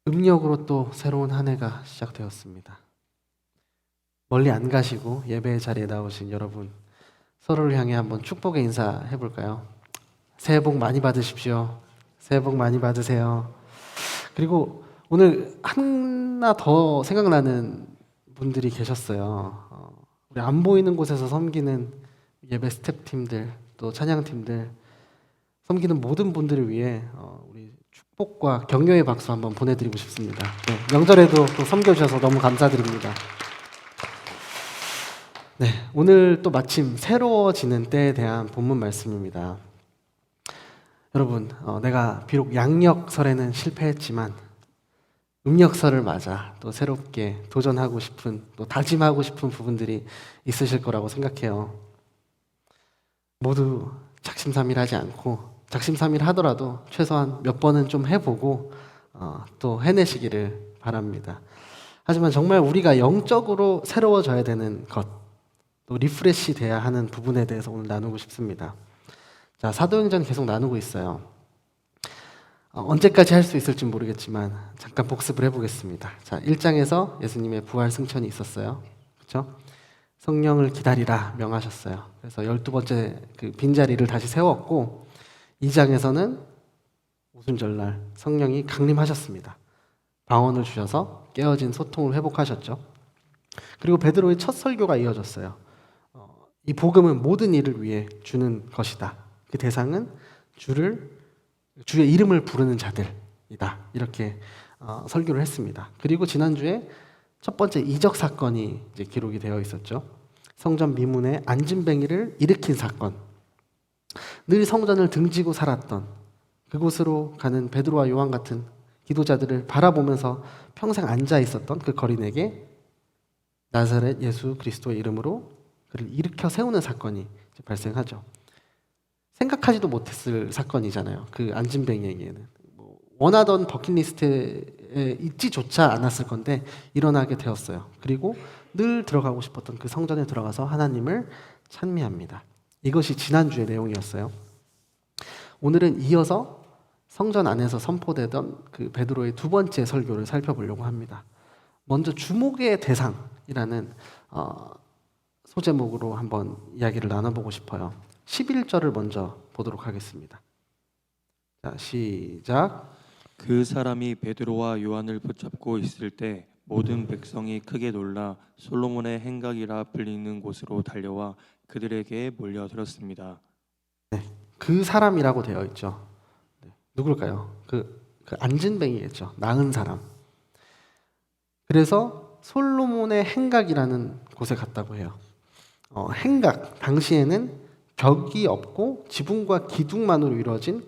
음력으로 또 새로운 한 해가 시작되었습니다. 멀리 안 가시고 예배 자리에 나오신 여러분, 서로를 향해 한번 축복의 인사 해볼까요? 새해 복 많이 받으십시오. 새해 복 많이 받으세요. 그리고 오늘 하나 더 생각나는 분들이 계셨어요. 우리 안 보이는 곳에서 섬기는 예배 스태프팀들, 또 찬양팀들, 섬기는 모든 분들을 위해 우리 축복과 격려의 박수 한번 보내드리고 싶습니다. 네, 명절에도 또 섬겨주셔서 너무 감사드립니다. 네, 오늘 또 마침 새로워지는 때에 대한 본문 말씀입니다. 여러분, 내가 비록 양력설에는 실패했지만 음력설을 맞아 또 새롭게 도전하고 싶은, 또 다짐하고 싶은 부분들이 있으실 거라고 생각해요. 모두 작심삼일하지 않고, 작심삼일 하더라도 최소한 몇 번은 좀 해보고 또 해내시기를 바랍니다. 하지만 정말 우리가 영적으로 새로워져야 되는 것, 또 리프레시 돼야 하는 부분에 대해서 오늘 나누고 싶습니다. 자, 사도행전 계속 나누고 있어요. 언제까지 할 수 있을지 모르겠지만 잠깐 복습을 해보겠습니다. 자, 1장에서 예수님의 부활 승천이 있었어요. 그렇죠? 성령을 기다리라 명하셨어요. 그래서 12번째 그 빈자리를 다시 세웠고, 2장에서는 오순절날 성령이 강림하셨습니다. 방언을 주셔서 깨어진 소통을 회복하셨죠. 그리고 베드로의 첫 설교가 이어졌어요. 이 복음은 모든 일을 위해 주는 것이다. 그 대상은 주의 이름을 부르는 자들이다. 이렇게 설교를 했습니다. 그리고 지난주에 첫 번째 이적 사건이 이제 기록이 되어 있었죠. 성전 미문에 안진뱅이를 일으킨 사건. 늘 성전을 등지고 살았던, 그곳으로 가는 베드로와 요한 같은 기도자들을 바라보면서 평생 앉아 있었던 그 거린에게 나사렛 예수 그리스도의 이름으로 그를 일으켜 세우는 사건이 발생하죠. 생각하지도 못했을 사건이잖아요. 그 안진뱅이에게는 원하던 버킷리스트에 있지조차 않았을 건데 일어나게 되었어요. 그리고 늘 들어가고 싶었던 그 성전에 들어가서 하나님을 찬미합니다. 이것이 지난주의 내용이었어요. 오늘은 이어서 성전 안에서 선포되던 그 베드로의 두 번째 설교를 살펴보려고 합니다. 먼저 주목의 대상이라는 소제목으로 한번 이야기를 나눠보고 싶어요. 11절을 먼저 보도록 하겠습니다. 자, 시작. 그 사람이 베드로와 요한을 붙잡고 있을 때 모든 백성이 크게 놀라 솔로몬의 행각이라 불리는 곳으로 달려와 그들에게 몰려들었습니다. 네, 그 사람이라고 되어 있죠. 네, 누굴까요? 그 안진뱅이겠죠. 나은 사람. 그래서 솔로몬의 행각이라는 곳에 갔다고 해요. 행각, 당시에는 벽이 없고 지붕과 기둥만으로 이루어진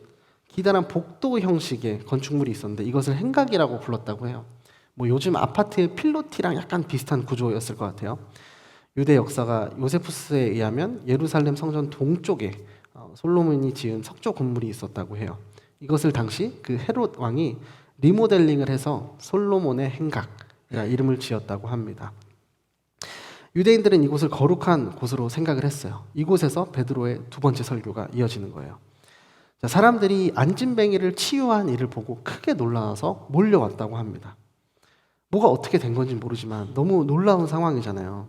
기다란 복도 형식의 건축물이 있었는데 이것을 행각이라고 불렀다고 해요. 요즘 아파트의 필로티랑 약간 비슷한 구조였을 것 같아요. 유대 역사가 요세푸스에 의하면 예루살렘 성전 동쪽에 솔로몬이 지은 석조 건물이 있었다고 해요. 이것을 당시 그 헤롯 왕이 리모델링을 해서 솔로몬의 행각이라 이름을 지었다고 합니다. 유대인들은 이곳을 거룩한 곳으로 생각을 했어요. 이곳에서 베드로의 두 번째 설교가 이어지는 거예요. 자, 사람들이 안진뱅이를 치유한 일을 보고 크게 놀라서 몰려왔다고 합니다. 뭐가 어떻게 된 건지 모르지만 너무 놀라운 상황이잖아요.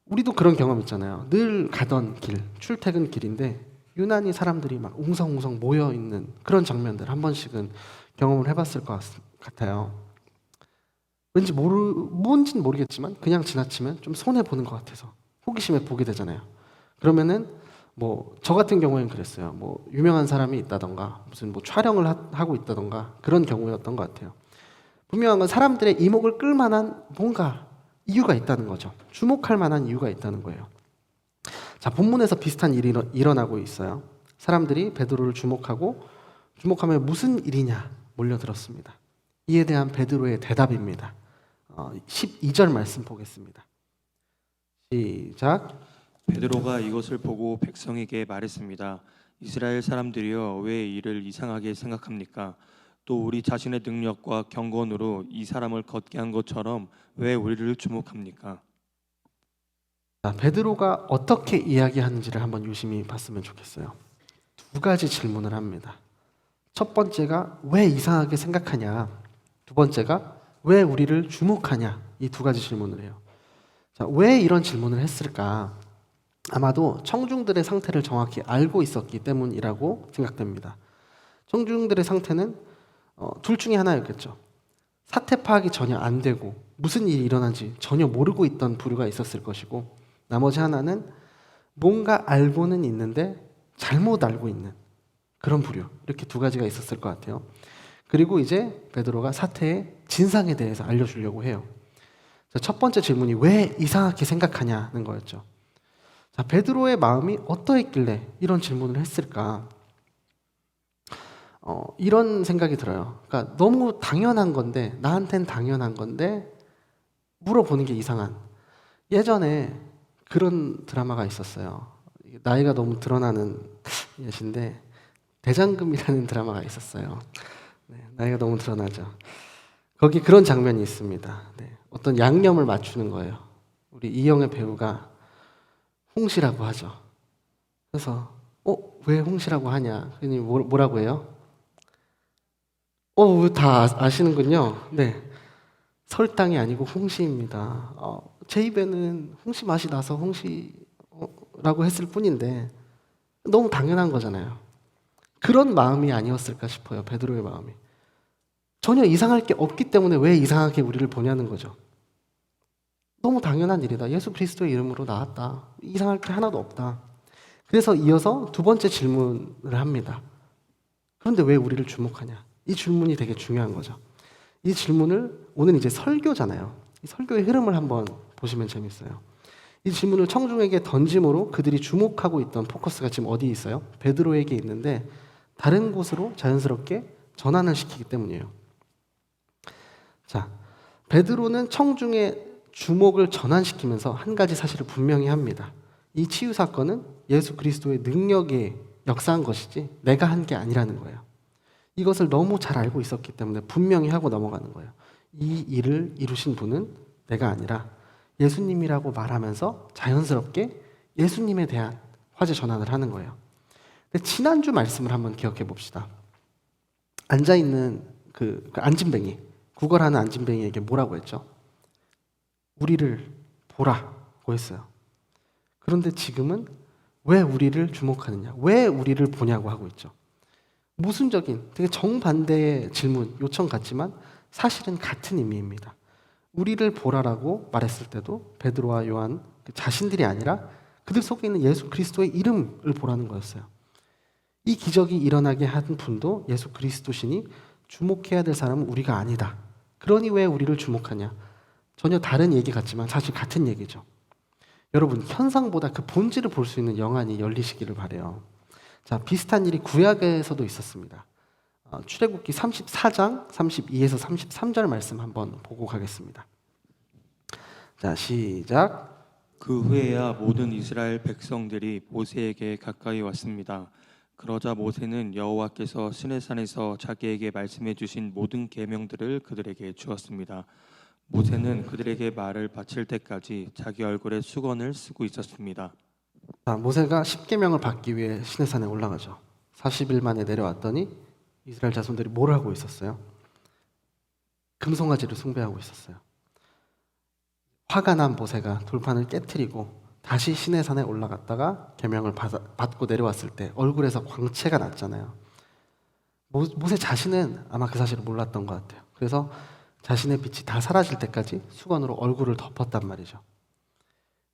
우리도 그런 경험 있잖아요. 늘 가던 길, 출퇴근 길인데 유난히 사람들이 막 웅성웅성 모여있는 그런 장면들 한 번씩은 경험을 해봤을 것 같아요. 왠지 뭔지는 모르겠지만 그냥 지나치면 좀 손해보는 것 같아서 호기심에 보게 되잖아요. 그러면은 저 같은 경우에는 그랬어요. 유명한 사람이 있다던가 무슨 촬영을 하고 있다던가 그런 경우였던 것 같아요. 분명한 건 사람들의 이목을 끌만한 뭔가 이유가 있다는 거죠. 주목할 만한 이유가 있다는 거예요. 자, 본문에서 비슷한 일이 일어나고 있어요. 사람들이 베드로를 주목하면 무슨 일이냐 몰려들었습니다. 이에 대한 베드로의 대답입니다. 12절 말씀 보겠습니다. 시작. 베드로가 이것을 보고 백성에게 말했습니다. 이스라엘 사람들이여 왜 이를 이상하게 생각합니까? 또 우리 자신의 능력과 경건으로 이 사람을 걷게 한 것처럼 왜 우리를 주목합니까? 자, 베드로가 어떻게 이야기하는지를 한번 유심히 봤으면 좋겠어요. 두 가지 질문을 합니다. 첫 번째가 왜 이상하게 생각하냐? 두 번째가 왜 우리를 주목하냐, 이 두 가지 질문을 해요. 자, 왜 이런 질문을 했을까? 아마도 청중들의 상태를 정확히 알고 있었기 때문이라고 생각됩니다. 청중들의 상태는 둘 중에 하나였겠죠. 사태 파악이 전혀 안 되고 무슨 일이 일어난지 전혀 모르고 있던 부류가 있었을 것이고, 나머지 하나는 뭔가 알고는 있는데 잘못 알고 있는 그런 부류, 이렇게 두 가지가 있었을 것 같아요. 그리고 이제 베드로가 사태의 진상에 대해서 알려주려고 해요. 자, 첫 번째 질문이 왜 이상하게 생각하냐는 거였죠. 자, 베드로의 마음이 어떠했길래 이런 질문을 했을까? 이런 생각이 들어요. 그러니까 너무 당연한 건데, 나한텐 당연한 건데 물어보는 게 이상한. 예전에 그런 드라마가 있었어요. 나이가 너무 드러나는 예신데 대장금이라는 드라마가 있었어요. 네, 나이가 너무 드러나죠. 거기 그런 장면이 있습니다. 네, 어떤 양념을 맞추는 거예요. 우리 이영애 배우가 홍시라고 하죠. 그래서 왜 홍시라고 하냐? 그니 뭐라고 해요? 다 아시는군요. 네, 설탕이 아니고 홍시입니다. 제 입에는 홍시 맛이 나서 홍시라고 했을 뿐인데 너무 당연한 거잖아요. 그런 마음이 아니었을까 싶어요. 베드로의 마음이. 전혀 이상할 게 없기 때문에 왜 이상하게 우리를 보냐는 거죠. 너무 당연한 일이다. 예수 그리스도의 이름으로 나왔다. 이상할 게 하나도 없다. 그래서 이어서 두 번째 질문을 합니다. 그런데 왜 우리를 주목하냐? 이 질문이 되게 중요한 거죠. 이 질문을, 오늘 이제 설교잖아요. 이 설교의 흐름을 한번 보시면 재밌어요. 이 질문을 청중에게 던짐으로 그들이 주목하고 있던 포커스가 지금 어디에 있어요? 베드로에게 있는데 다른 곳으로 자연스럽게 전환을 시키기 때문이에요. 자, 베드로는 청중의 주목을 전환시키면서 한 가지 사실을 분명히 합니다. 이 치유 사건은 예수 그리스도의 능력에 역사한 것이지 내가 한 게 아니라는 거예요. 이것을 너무 잘 알고 있었기 때문에 분명히 하고 넘어가는 거예요. 이 일을 이루신 분은 내가 아니라 예수님이라고 말하면서 자연스럽게 예수님에 대한 화제 전환을 하는 거예요. 근데 지난주 말씀을 한번 기억해 봅시다. 앉아있는 그 안진뱅이, 구걸하는 안진뱅이에게 뭐라고 했죠? 우리를 보라고 했어요. 그런데 지금은 왜 우리를 주목하느냐? 왜 우리를 보냐고 하고 있죠. 모순적인, 되게 정반대의 질문, 요청 같지만 사실은 같은 의미입니다. 우리를 보라라고 말했을 때도 베드로와 요한 자신들이 아니라 그들 속에 있는 예수 그리스도의 이름을 보라는 거였어요. 이 기적이 일어나게 한 분도 예수 그리스도시니 주목해야 될 사람은 우리가 아니다. 그러니 왜 우리를 주목하냐? 전혀 다른 얘기 같지만 사실 같은 얘기죠. 여러분, 현상보다 그 본질을 볼 수 있는 영안이 열리시기를 바라요. 자, 비슷한 일이 구약에서도 있었습니다. 출애굽기 34장 32에서 33절 말씀 한번 보고 가겠습니다. 자, 시작. 그 후에야 모든 이스라엘 백성들이 모세에게 가까이 왔습니다. 그러자 모세는 여호와께서 시내산에서 자기에게 말씀해 주신 모든 계명들을 그들에게 주었습니다. 모세는 그들에게 말을 바칠 때까지 자기 얼굴에 수건을 쓰고 있었습니다. 자, 모세가 십계명을 받기 위해 시내산에 올라가죠. 40일 만에 내려왔더니 이스라엘 자손들이 뭘 하고 있었어요? 금송아지를 숭배하고 있었어요. 화가 난 모세가 돌판을 깨트리고 다시 시내산에 올라갔다가 계명을 받고 내려왔을 때 얼굴에서 광채가 났잖아요. 모세 자신은 아마 그 사실을 몰랐던 것 같아요. 그래서 자신의 빛이 다 사라질 때까지 수건으로 얼굴을 덮었단 말이죠.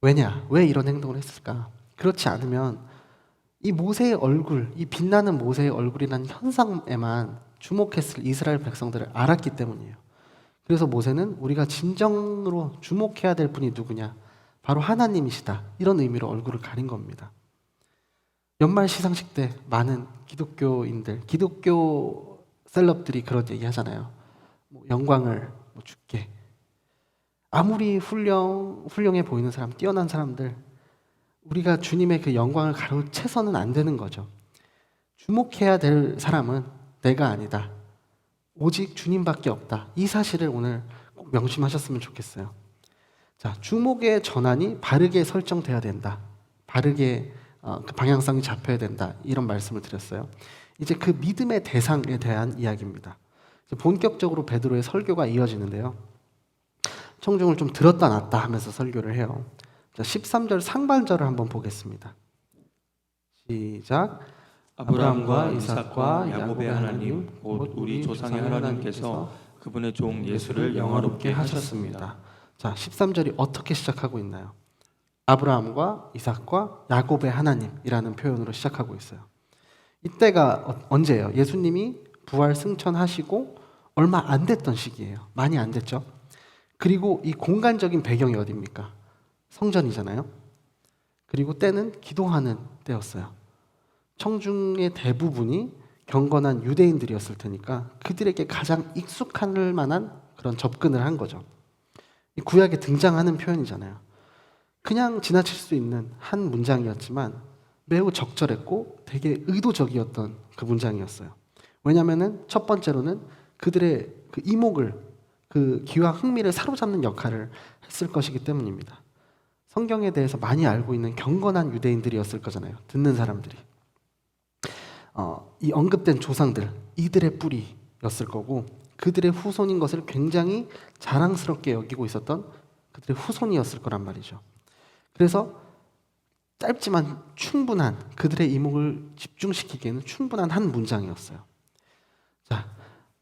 왜냐? 왜 이런 행동을 했을까? 그렇지 않으면 이 모세의 얼굴, 이 빛나는 모세의 얼굴이라는 현상에만 주목했을 이스라엘 백성들을 알았기 때문이에요. 그래서 모세는 우리가 진정으로 주목해야 될 분이 누구냐? 바로 하나님이시다. 이런 의미로 얼굴을 가린 겁니다. 연말 시상식 때 많은 기독교인들, 기독교 셀럽들이 그런 얘기 하잖아요. 영광을 주께. 아무리 훌륭해 보이는 사람, 뛰어난 사람들, 우리가 주님의 그 영광을 가로채서는 안 되는 거죠. 주목해야 될 사람은 내가 아니다. 오직 주님밖에 없다. 이 사실을 오늘 꼭 명심하셨으면 좋겠어요. 자, 주목의 전환이 바르게 설정돼야 된다. 바르게 그 방향성이 잡혀야 된다. 이런 말씀을 드렸어요. 이제 그 믿음의 대상에 대한 이야기입니다. 이제 본격적으로 베드로의 설교가 이어지는데요. 청중을 좀 들었다 놨다 하면서 설교를 해요. 자, 13절 상반절을 한번 보겠습니다. 시작. 아브라함과 이삭과 야곱의 하나님 곧 우리 조상의 하나님께서 그분의 종 예수를 영화롭게 하셨습니다. 자, 13절이 어떻게 시작하고 있나요? 아브라함과 이삭과 야곱의 하나님이라는 표현으로 시작하고 있어요. 이때가 언제예요? 예수님이 부활 승천하시고 얼마 안 됐던 시기예요. 많이 안 됐죠. 그리고 이 공간적인 배경이 어디입니까? 성전이잖아요. 그리고 때는 기도하는 때였어요. 청중의 대부분이 경건한 유대인들이었을 테니까 그들에게 가장 익숙할 만한 그런 접근을 한 거죠. 이 구약에 등장하는 표현이잖아요. 그냥 지나칠 수 있는 한 문장이었지만 매우 적절했고 되게 의도적이었던 그 문장이었어요. 왜냐하면 첫 번째로는 그들의 그 이목을, 그 귀와 흥미를 사로잡는 역할을 했을 것이기 때문입니다. 성경에 대해서 많이 알고 있는 경건한 유대인들이었을 거잖아요. 듣는 사람들이. 이 언급된 조상들, 이들의 뿌리였을 거고 그들의 후손인 것을 굉장히 자랑스럽게 여기고 있었던 그들의 후손이었을 거란 말이죠. 그래서 짧지만 충분한, 그들의 이목을 집중시키기에는 충분한 한 문장이었어요. 자,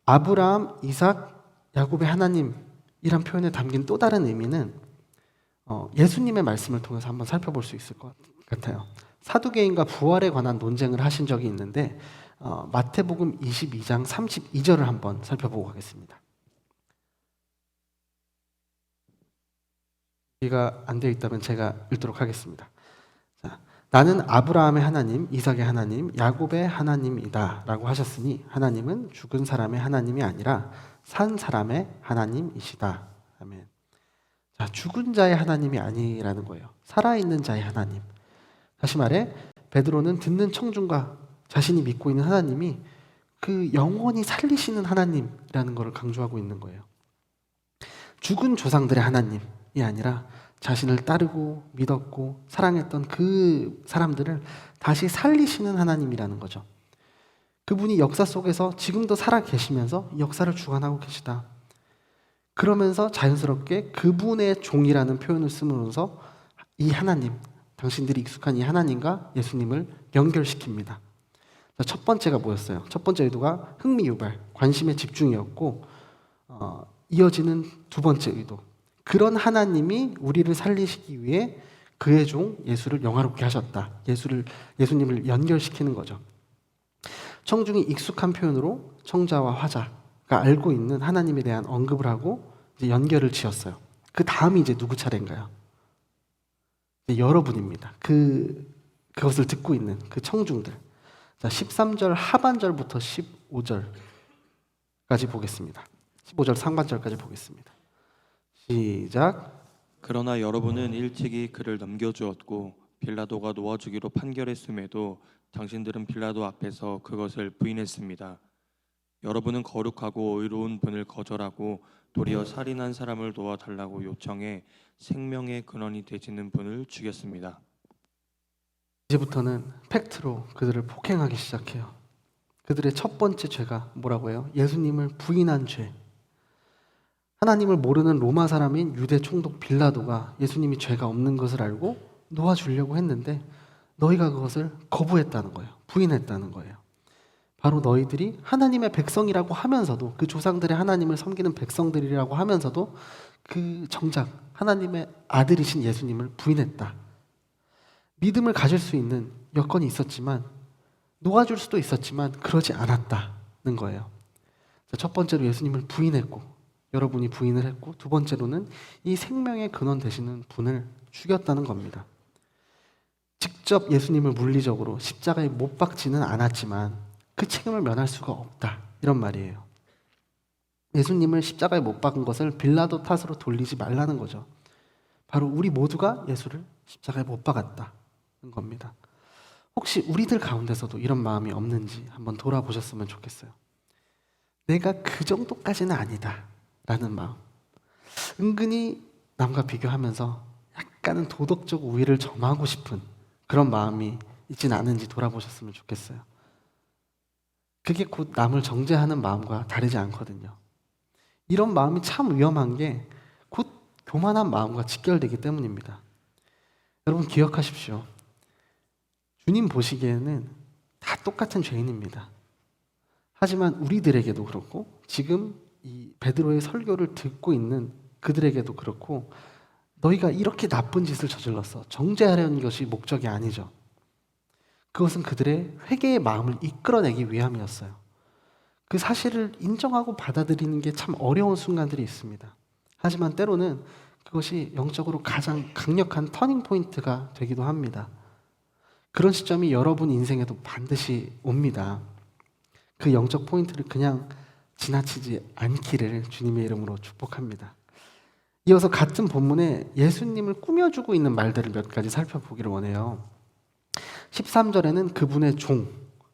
아브라함, 이삭, 야곱의 하나님이란 표현에 담긴 또 다른 의미는 예수님의 말씀을 통해서 한번 살펴볼 수 있을 것 같아요. 사두개인과 부활에 관한 논쟁을 하신 적이 있는데 마태복음 22장 32절을 한번 살펴보고 가겠습니다. 이가 안 되어 있다면 제가 읽도록 하겠습니다. 자, 나는 아브라함의 하나님, 이삭의 하나님, 야곱의 하나님이다 라고 하셨으니 하나님은 죽은 사람의 하나님이 아니라 산 사람의 하나님이시다. 아멘. 자, 죽은 자의 하나님이 아니라는 거예요. 살아있는 자의 하나님. 다시 말해 베드로는 듣는 청중과 자신이 믿고 있는 하나님이 그 영원히 살리시는 하나님이라는 것을 강조하고 있는 거예요. 죽은 조상들의 하나님이 아니라 자신을 따르고 믿었고 사랑했던 그 사람들을 다시 살리시는 하나님이라는 거죠. 그분이 역사 속에서 지금도 살아 계시면서 역사를 주관하고 계시다. 그러면서 자연스럽게 그분의 종이라는 표현을 쓰면서 이 하나님, 당신들이 익숙한 이 하나님과 예수님을 연결시킵니다. 첫 번째가 뭐였어요? 첫 번째 의도가 흥미유발, 관심의 집중이었고 이어지는 두 번째 의도, 그런 하나님이 우리를 살리시기 위해 그의 종 예수를 영화롭게 하셨다. 예수님을 연결시키는 거죠. 청중이 익숙한 표현으로 청자와 화자가 알고 있는 하나님에 대한 언급을 하고 이제 연결을 지었어요. 그 다음이 이제 누구 차례인가요? 여러분입니다. 그것을 듣고 있는 그 청중들. 자, 13절 하반절부터 15절까지 보겠습니다. 15절 상반절까지 보겠습니다. 시작. 그러나 여러분은 일찍이 그를 넘겨주었고 빌라도가 놓아주기로 판결했음에도 당신들은 빌라도 앞에서 그것을 부인했습니다. 여러분은 거룩하고 의로운 분을 거절하고 도리어 살인한 사람을 도와달라고 요청해 생명의 근원이 되시는 분을 죽였습니다. 이제부터는 팩트로 그들을 폭행하기 시작해요. 그들의 첫 번째 죄가 뭐라고 해요? 예수님을 부인한 죄. 하나님을 모르는 로마 사람인 유대 총독 빌라도가 예수님이 죄가 없는 것을 알고 놓아주려고 했는데 너희가 그것을 거부했다는 거예요. 부인했다는 거예요. 바로 너희들이 하나님의 백성이라고 하면서도, 그 조상들의 하나님을 섬기는 백성들이라고 하면서도 그 정작 하나님의 아들이신 예수님을 부인했다. 믿음을 가질 수 있는 여건이 있었지만, 놓아줄 수도 있었지만 그러지 않았다는 거예요. 첫 번째로 예수님을 부인했고, 여러분이 부인을 했고, 두 번째로는 이 생명의 근원 되시는 분을 죽였다는 겁니다. 직접 예수님을 물리적으로 십자가에 못 박지는 않았지만 그 책임을 면할 수가 없다, 이런 말이에요. 예수님을 십자가에 못 박은 것을 빌라도 탓으로 돌리지 말라는 거죠. 바로 우리 모두가 예수를 십자가에 못 박았다는 겁니다. 혹시 우리들 가운데서도 이런 마음이 없는지 한번 돌아보셨으면 좋겠어요. 내가 그 정도까지는 아니다 라는 마음. 은근히 남과 비교하면서 약간은 도덕적 우위를 점하고 싶은 그런 마음이 있지는 않은지 돌아보셨으면 좋겠어요. 그게 곧 남을 정죄하는 마음과 다르지 않거든요. 이런 마음이 참 위험한 게 곧 교만한 마음과 직결되기 때문입니다. 여러분 기억하십시오. 주님 보시기에는 다 똑같은 죄인입니다. 하지만 우리들에게도 그렇고 지금 이 베드로의 설교를 듣고 있는 그들에게도 그렇고 너희가 이렇게 나쁜 짓을 저질렀어. 정죄하려는 것이 목적이 아니죠. 그것은 그들의 회개의 마음을 이끌어내기 위함이었어요. 그 사실을 인정하고 받아들이는 게 참 어려운 순간들이 있습니다. 하지만 때로는 그것이 영적으로 가장 강력한 터닝 포인트가 되기도 합니다. 그런 시점이 여러분 인생에도 반드시 옵니다. 그 영적 포인트를 그냥 지나치지 않기를 주님의 이름으로 축복합니다. 이어서 같은 본문에 예수님을 꾸며주고 있는 말들을 몇 가지 살펴보기를 원해요. 13절에는 그분의 종,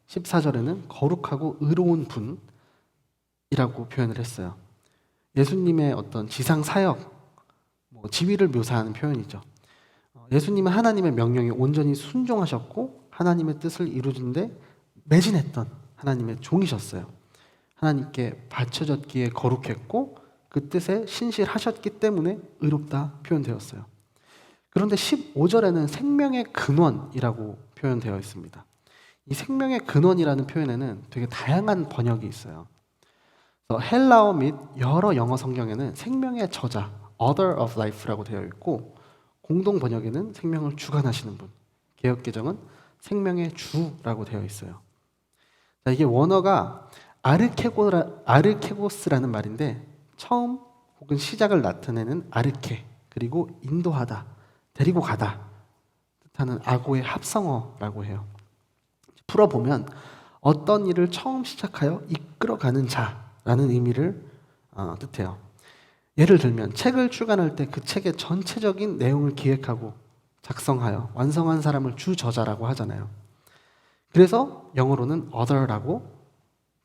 14절에는 거룩하고 의로운 분이라고 표현을 했어요. 예수님의 어떤 지상 사역, 지위를 묘사하는 표현이죠. 예수님은 하나님의 명령에 온전히 순종하셨고 하나님의 뜻을 이루는데 매진했던 하나님의 종이셨어요. 하나님께 바쳐졌기에 거룩했고 그 뜻에 신실하셨기 때문에 의롭다 표현되었어요. 그런데 15절에는 생명의 근원이라고 표현되어 있습니다. 이 생명의 근원이라는 표현에는 되게 다양한 번역이 있어요. 그래서 헬라어 및 여러 영어 성경에는 생명의 저자, author of life라고 되어 있고 공동 번역에는 생명을 주관하시는 분, 개역개정은 생명의 주라고 되어 있어요. 자, 이게 원어가 아르케고스라는 말인데 처음 혹은 시작을 나타내는 아르케, 그리고 인도하다, 데리고 가다 뜻하는 아고의 합성어라고 해요. 풀어보면 어떤 일을 처음 시작하여 이끌어가는 자라는 의미를 뜻해요. 예를 들면 책을 출간할 때 그 책의 전체적인 내용을 기획하고 작성하여 완성한 사람을 주저자라고 하잖아요. 그래서 영어로는 author라고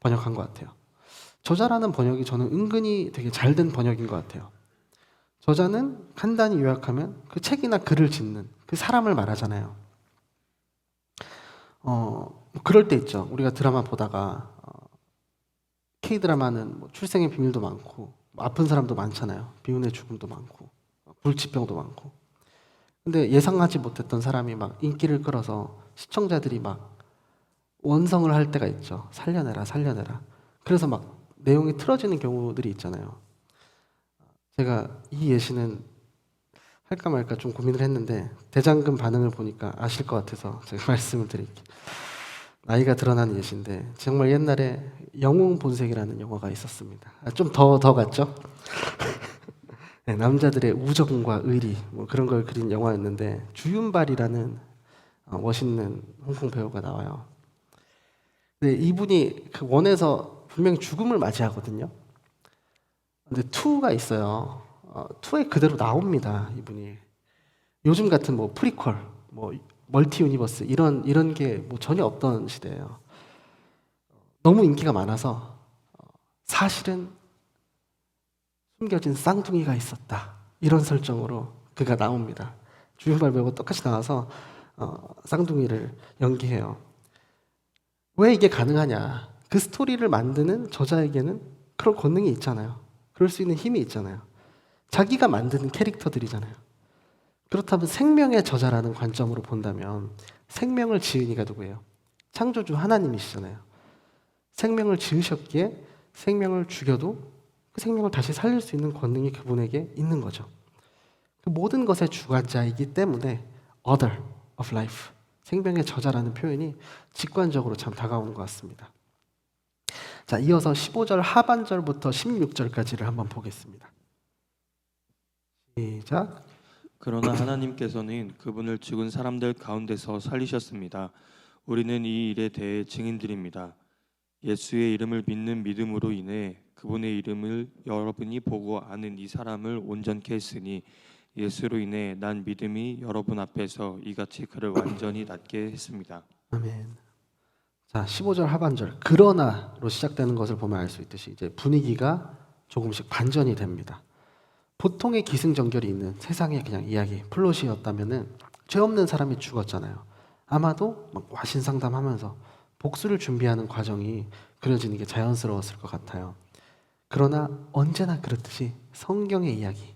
번역한 것 같아요. 저자라는 번역이 저는 은근히 되게 잘된 번역인 것 같아요. 저자는 간단히 요약하면 그 책이나 글을 짓는 그 사람을 말하잖아요. 그럴 때 있죠. 우리가 드라마 보다가 K-드라마는 출생의 비밀도 많고 아픈 사람도 많잖아요. 비운의 죽음도 많고 불치병도 많고. 근데 예상하지 못했던 사람이 막 인기를 끌어서 시청자들이 막 원성을 할 때가 있죠. 살려내라, 살려내라. 그래서 막 내용이 틀어지는 경우들이 있잖아요. 제가 이 예시는 할까 말까 좀 고민을 했는데 대장금 반응을 보니까 아실 것 같아서 제가 말씀을 드릴게요. 나이가 드러나는 예시인데 정말 옛날에 영웅본색이라는 영화가 있었습니다. 좀 더 같죠? 네, 남자들의 우정과 의리 그런 걸 그린 영화였는데 주윤발이라는 멋있는 홍콩 배우가 나와요. 근데 이분이 그 원에서 분명히 죽음을 맞이하거든요. 근데 2가 있어요. 2에 그대로 나옵니다. 이분이. 요즘 같은 프리퀄, 멀티 유니버스 이런 게 전혀 없던 시대예요. 너무 인기가 많아서 사실은 숨겨진 쌍둥이가 있었다. 이런 설정으로 그가 나옵니다. 주윤발 배우가 똑같이 나와서 쌍둥이를 연기해요. 왜 이게 가능하냐? 그 스토리를 만드는 저자에게는 그런 권능이 있잖아요. 그럴 수 있는 힘이 있잖아요. 자기가 만드는 캐릭터들이잖아요. 그렇다면 생명의 저자라는 관점으로 본다면 생명을 지은 이가 누구예요? 창조주 하나님이시잖아요. 생명을 지으셨기에 생명을 죽여도 그 생명을 다시 살릴 수 있는 권능이 그분에게 있는 거죠. 그 모든 것의 주관자이기 때문에 author of life, 생명의 저자라는 표현이 직관적으로 참 다가오는 것 같습니다. 자, 이어서 15절 하반절부터 16절까지를 한번 보겠습니다. 시작. 그러나 하나님께서는 그분을 죽은 사람들 가운데서 살리셨습니다. 우리는 이 일에 대해 증인들입니다. 예수의 이름을 믿는 믿음으로 인해 그분의 이름을 여러분이 보고 아는 이 사람을 온전케 했으니 예수로 인해 난 믿음이 여러분 앞에서 이같이 그를 완전히 낫게 했습니다. 아멘. 자, 15절 하반절 그러나로 시작되는 것을 보면 알 수 있듯이 이제 분위기가 조금씩 반전이 됩니다. 보통의 기승전결이 있는 세상의 그냥 이야기, 플롯이었다면은 죄 없는 사람이 죽었잖아요. 아마도 막 와신상담하면서 복수를 준비하는 과정이 그려지는 게 자연스러웠을 것 같아요. 그러나 언제나 그렇듯이 성경의 이야기,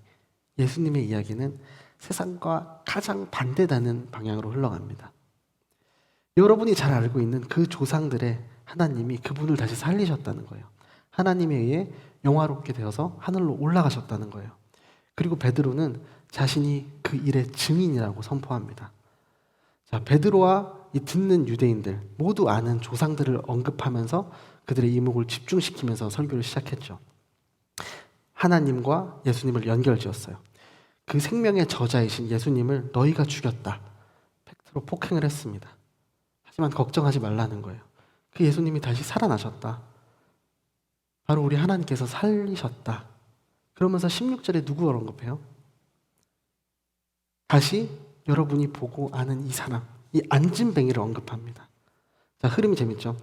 예수님의 이야기는 세상과 가장 반대되는 방향으로 흘러갑니다. 여러분이 잘 알고 있는 그 조상들의 하나님이 그분을 다시 살리셨다는 거예요. 하나님에 의해 영화롭게 되어서 하늘로 올라가셨다는 거예요. 그리고 베드로는 자신이 그 일의 증인이라고 선포합니다. 자, 베드로와 이 듣는 유대인들 모두 아는 조상들을 언급하면서 그들의 이목을 집중시키면서 설교를 시작했죠. 하나님과 예수님을 연결지었어요. 그 생명의 저자이신 예수님을 너희가 죽였다. 팩트로 폭행을 했습니다. 하지만 걱정하지 말라는 거예요. 그 예수님이 다시 살아나셨다. 바로 우리 하나님께서 살리셨다. 그러면서 16절에 누구를 언급해요? 다시 여러분이 보고 아는 이 사람, 이 안진뱅이를 언급합니다. 자, 흐름이 재밌죠?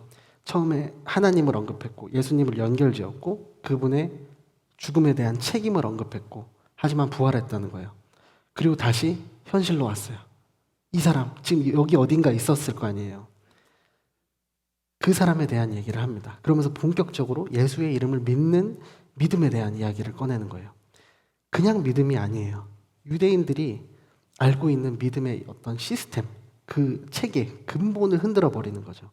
처음에 하나님을 언급했고 예수님을 연결지었고 그분의 죽음에 대한 책임을 언급했고 하지만 부활했다는 거예요. 그리고 다시 현실로 왔어요. 이 사람 지금 여기 어딘가 있었을 거 아니에요. 그 사람에 대한 얘기를 합니다. 그러면서 본격적으로 예수의 이름을 믿는 믿음에 대한 이야기를 꺼내는 거예요. 그냥 믿음이 아니에요. 유대인들이 알고 있는 믿음의 어떤 시스템, 그 체계, 근본을 흔들어 버리는 거죠.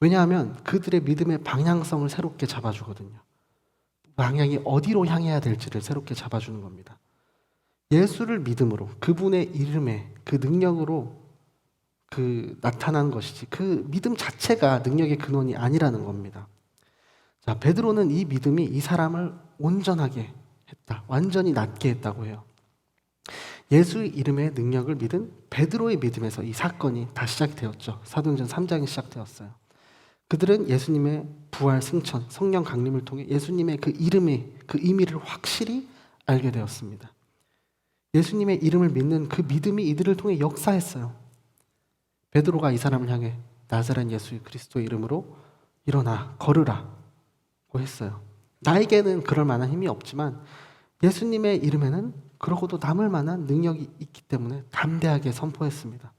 왜냐하면 그들의 믿음의 방향성을 새롭게 잡아주거든요. 방향이 어디로 향해야 될지를 새롭게 잡아주는 겁니다. 예수를 믿음으로 그분의 이름에 그 능력으로 나타난 것이지 그 믿음 자체가 능력의 근원이 아니라는 겁니다. 자, 베드로는 이 믿음이 이 사람을 온전하게 했다. 완전히 낫게 했다고 해요. 예수의 이름의 능력을 믿은 베드로의 믿음에서 이 사건이 다 시작되었죠. 사도행전 3장이 시작되었어요. 그들은 예수님의 부활 승천, 성령 강림을 통해 예수님의 그 이름의 그 의미를 확실히 알게 되었습니다. 예수님의 이름을 믿는 그 믿음이 이들을 통해 역사했어요. 베드로가 이 사람을 향해 나사렛 예수 그리스도의 이름으로 일어나 걸으라고 했어요. 나에게는 그럴 만한 힘이 없지만 예수님의 이름에는 그러고도 남을 만한 능력이 있기 때문에 담대하게 선포했습니다.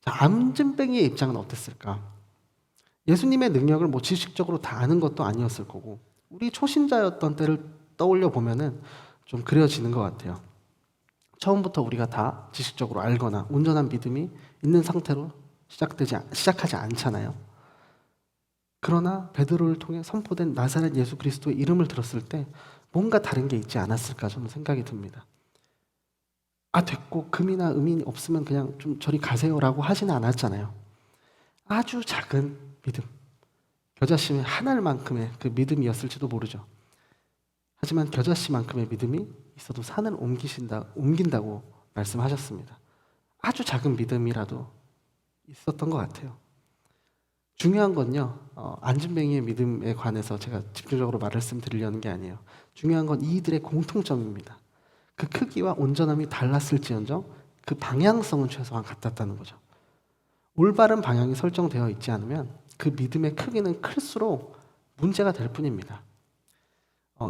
자, 안진뱅이의 입장은 어땠을까? 예수님의 능력을 뭐 지식적으로 다 아는 것도 아니었을 거고 우리 초신자였던 때를 떠올려 보면은 좀 그려지는 것 같아요. 처음부터 우리가 다 지식적으로 알거나 온전한 믿음이 있는 상태로 시작하지 않잖아요. 그러나 베드로를 통해 선포된 나사렛 예수 그리스도의 이름을 들었을 때 뭔가 다른 게 있지 않았을까 저는 생각이 듭니다. 아, 됐고 금이나 음이 없으면 그냥 좀 저리 가세요라고 하지는 않았잖아요. 아주 작은 믿음, 겨자씨의 한 알만큼의 그 믿음이었을지도 모르죠. 하지만 겨자씨만큼의 믿음이 있어도 산을 옮긴다고 말씀하셨습니다. 아주 작은 믿음이라도 있었던 것 같아요. 중요한 건요, 안진뱅이의 믿음에 관해서 제가 집중적으로 말씀드리려는 게 아니에요. 중요한 건 이들의 공통점입니다. 그 크기와 온전함이 달랐을지언정 그 방향성은 최소한 같았다는 거죠. 올바른 방향이 설정되어 있지 않으면 그 믿음의 크기는 클수록 문제가 될 뿐입니다.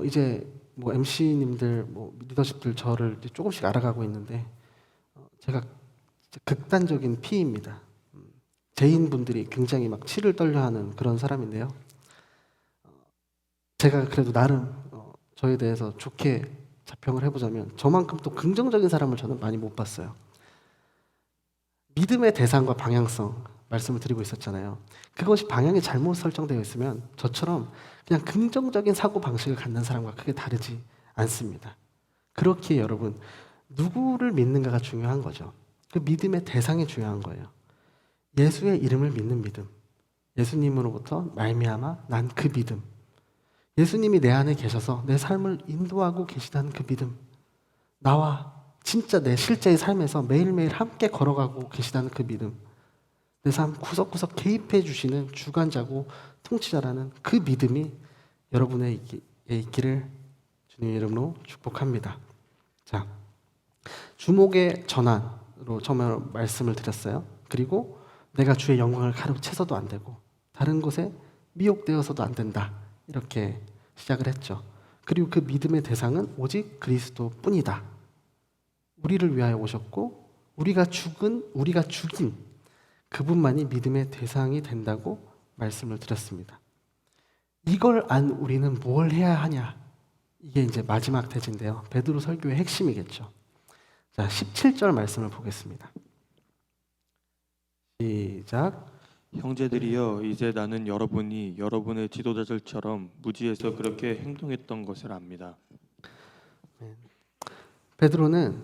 이제 뭐 MC님들, 뭐 리더십들 저를 이제 조금씩 알아가고 있는데 제가 극단적인 P입니다. 제인분들이 굉장히 막 치를 떨려하는 그런 사람인데요. 제가 그래도 나름 저에 대해서 좋게 자평을 해보자면 저만큼 또 긍정적인 사람을 저는 많이 못 봤어요. 믿음의 대상과 방향성 말씀을 드리고 있었잖아요. 그것이 방향이 잘못 설정되어 있으면 저처럼 그냥 긍정적인 사고방식을 갖는 사람과 크게 다르지 않습니다. 그렇기에 여러분, 누구를 믿는가가 중요한 거죠. 그 믿음의 대상이 중요한 거예요. 예수의 이름을 믿는 믿음, 예수님으로부터 말미암아 난 그 믿음, 예수님이 내 안에 계셔서 내 삶을 인도하고 계시다는 그 믿음, 나와 진짜 내 실제의 삶에서 매일매일 함께 걸어가고 계시다는 그 믿음, 내 삶 구석구석 개입해 주시는 주관자고 통치자라는 그 믿음이 여러분의 있기를 주님의 이름으로 축복합니다. 자, 주목의 전환으로 처음에 말씀을 드렸어요. 그리고 내가 주의 영광을 가로채서도 안 되고 다른 곳에 미혹되어서도 안 된다. 이렇게 시작을 했죠. 그리고 그 믿음의 대상은 오직 그리스도뿐이다. 우리를 위하여 오셨고 우리가 죽인 그분만이 믿음의 대상이 된다고 말씀을 드렸습니다. 이걸 안 우리는 뭘 해야 하냐? 이게 이제 마지막 대지인데요. 베드로 설교의 핵심이겠죠. 자, 17절 말씀을 보겠습니다. 시작. 형제들이여 이제 나는 여러분이 여러분의 지도자들처럼 무지해서 그렇게 행동했던 것을 압니다. 베드로는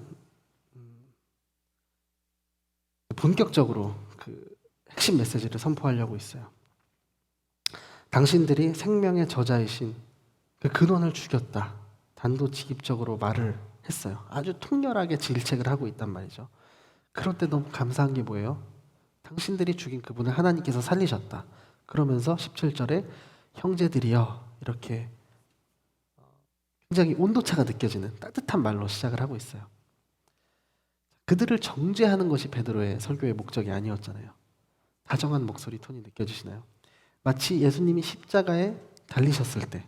본격적으로 그 핵심 메시지를 선포하려고 있어요. 당신들이 생명의 저자이신 그 근원을 죽였다. 단도직입적으로 말을 했어요. 아주 통렬하게 질책을 하고 있단 말이죠. 그럴 때 너무 감사한 게 뭐예요? 당신들이 죽인 그분을 하나님께서 살리셨다. 그러면서 17절에 형제들이여 이렇게 굉장히 온도차가 느껴지는 따뜻한 말로 시작을 하고 있어요. 그들을 정죄하는 것이 베드로의 설교의 목적이 아니었잖아요. 다정한 목소리 톤이 느껴지시나요? 마치 예수님이 십자가에 달리셨을 때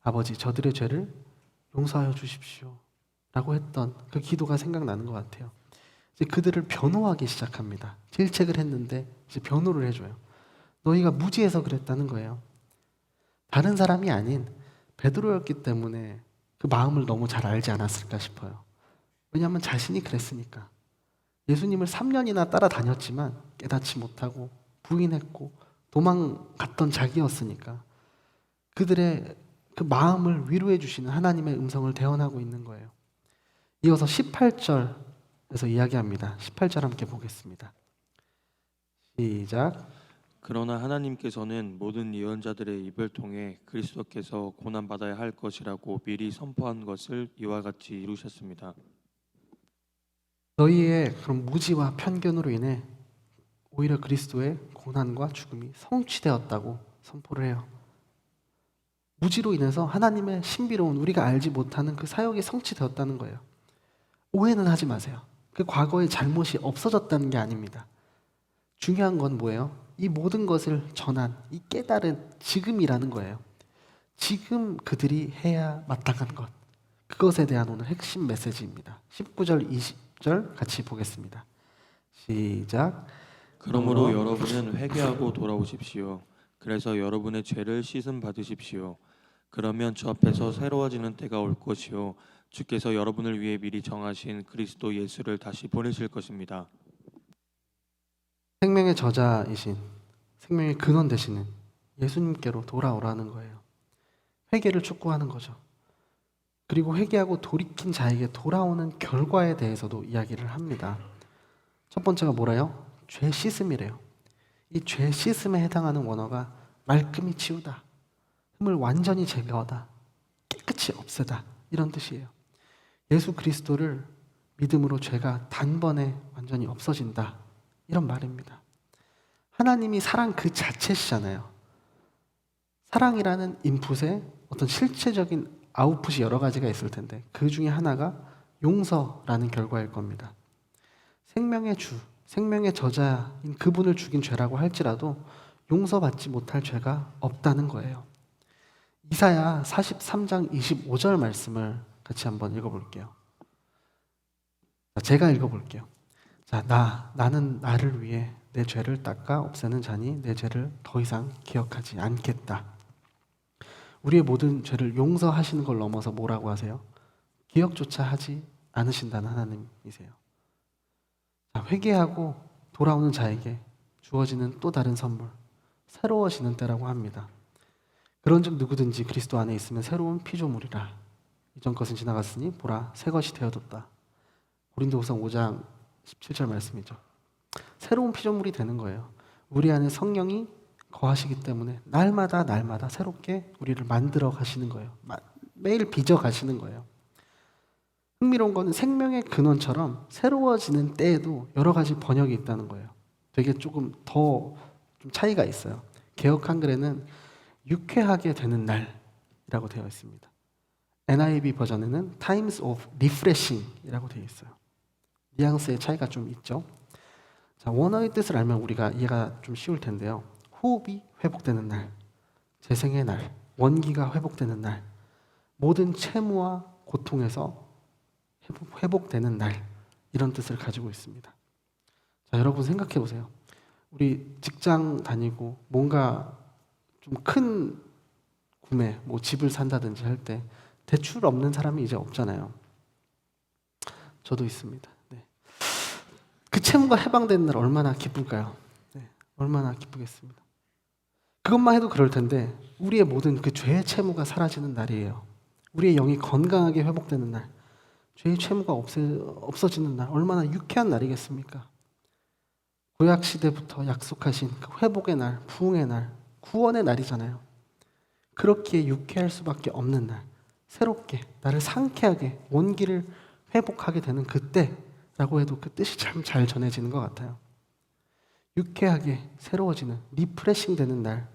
아버지 저들의 죄를 용서하여 주십시오 라고 했던 그 기도가 생각나는 것 같아요. 이제 그들을 변호하기 시작합니다. 질책을 했는데 이제 변호를 해줘요. 너희가 무지해서 그랬다는 거예요. 다른 사람이 아닌 베드로였기 때문에 그 마음을 너무 잘 알지 않았을까 싶어요. 왜냐하면 자신이 그랬으니까. 예수님을 3년이나 따라다녔지만 깨닫지 못하고 부인했고 도망갔던 자기였으니까 그들의 그 마음을 위로해 주시는 하나님의 음성을 대언하고 있는 거예요. 이어서 18절에서 이야기합니다. 18절 함께 보겠습니다. 시작. 그러나 하나님께서는 모든 예언자들의 입을 통해 그리스도께서 고난받아야 할 것이라고 미리 선포한 것을 이와 같이 이루셨습니다. 너희의 그런 무지와 편견으로 인해 오히려 그리스도의 고난과 죽음이 성취되었다고 선포를 해요. 무지로 인해서 하나님의 신비로운 우리가 알지 못하는 그 사역이 성취되었다는 거예요. 오해는 하지 마세요. 그 과거의 잘못이 없어졌다는 게 아닙니다. 중요한 건 뭐예요? 이 모든 것을 전한 이 깨달은 지금이라는 거예요. 지금 그들이 해야 마땅한 것. 그것에 대한 오늘 핵심 메시지입니다. 19절, 20절 같이 보겠습니다. 시작. 그러므로 여러분은 회개하고 돌아오십시오. 그래서 여러분의 죄를 씻음 받으십시오. 그러면 주 앞에서 새로워지는 때가 올 것이요 주께서 여러분을 위해 미리 정하신 그리스도 예수를 다시 보내실 것입니다. 생명의 저자이신 생명의 근원 되시는 예수님께로 돌아오라는 거예요. 회개를 촉구하는 거죠. 그리고 회개하고 돌이킨 자에게 돌아오는 결과에 대해서도 이야기를 합니다. 첫 번째가 뭐래요? 죄 씻음이래요. 이 죄 씻음에 해당하는 원어가 말끔히 치우다, 흠을 완전히 제거하다, 깨끗이 없애다 이런 뜻이에요. 예수 그리스도를 믿음으로 죄가 단번에 완전히 없어진다 이런 말입니다. 하나님이 사랑 그 자체시잖아요. 사랑이라는 인풋에 어떤 실체적인 아웃풋이 여러 가지가 있을 텐데 그 중에 하나가 용서라는 결과일 겁니다. 생명의 주, 생명의 저자인 그분을 죽인 죄라고 할지라도 용서받지 못할 죄가 없다는 거예요. 이사야 43장 25절 말씀을 같이 한번 읽어볼게요. 제가 읽어볼게요. 자, 나는 나를 위해 내 죄를 닦아 없애는 자니 내 죄를 더 이상 기억하지 않겠다. 우리의 모든 죄를 용서하시는 걸 넘어서 뭐라고 하세요? 기억조차 하지 않으신다는 하나님이세요. 자, 회개하고 돌아오는 자에게 주어지는 또 다른 선물, 새로워지는 때라고 합니다. 그런즉 누구든지 그리스도 안에 있으면 새로운 피조물이라. 이전 것은 지나갔으니 보라 새 것이 되어졌다. 고린도후서 5장 17절 말씀이죠. 새로운 피조물이 되는 거예요. 우리 안에 성령이 거하시기 때문에 날마다 새롭게 우리를 만들어 가시는 거예요. 매일 빚어 가시는 거예요. 흥미로운 거는 생명의 근원처럼 새로워지는 때에도 여러 가지 번역이 있다는 거예요. 되게 조금 더 좀 차이가 있어요. 개역 한글에는 유쾌하게 되는 날이라고 되어 있습니다. NIV 버전에는 Times of Refreshing이라고 되어 있어요. 뉘앙스의 차이가 좀 있죠. 자, 원어의 뜻을 알면 우리가 이해가 좀 쉬울 텐데요. 호흡이 회복되는 날, 재생의 날, 원기가 회복되는 날, 모든 채무와 고통에서 회복되는 날, 이런 뜻을 가지고 있습니다. 자, 여러분 생각해 보세요. 우리 직장 다니고 뭔가 좀 큰 구매, 뭐 집을 산다든지 할 때 대출 없는 사람이 이제 없잖아요. 저도 있습니다. 네. 그 채무가 해방되는 날 얼마나 기쁠까요? 네. 얼마나 기쁘겠습니다. 그것만 해도 그럴 텐데 우리의 모든 그 죄의 채무가 사라지는 날이에요. 우리의 영이 건강하게 회복되는 날, 죄의 채무가 없어지는 날, 얼마나 유쾌한 날이겠습니까? 구약 시대부터 약속하신 그 회복의 날, 부흥의 날, 구원의 날이잖아요. 그렇게 유쾌할 수밖에 없는 날, 새롭게 나를 상쾌하게 온기를 회복하게 되는 그때라고 해도 그 뜻이 참 잘 전해지는 것 같아요. 유쾌하게 새로워지는 리프레싱 되는 날,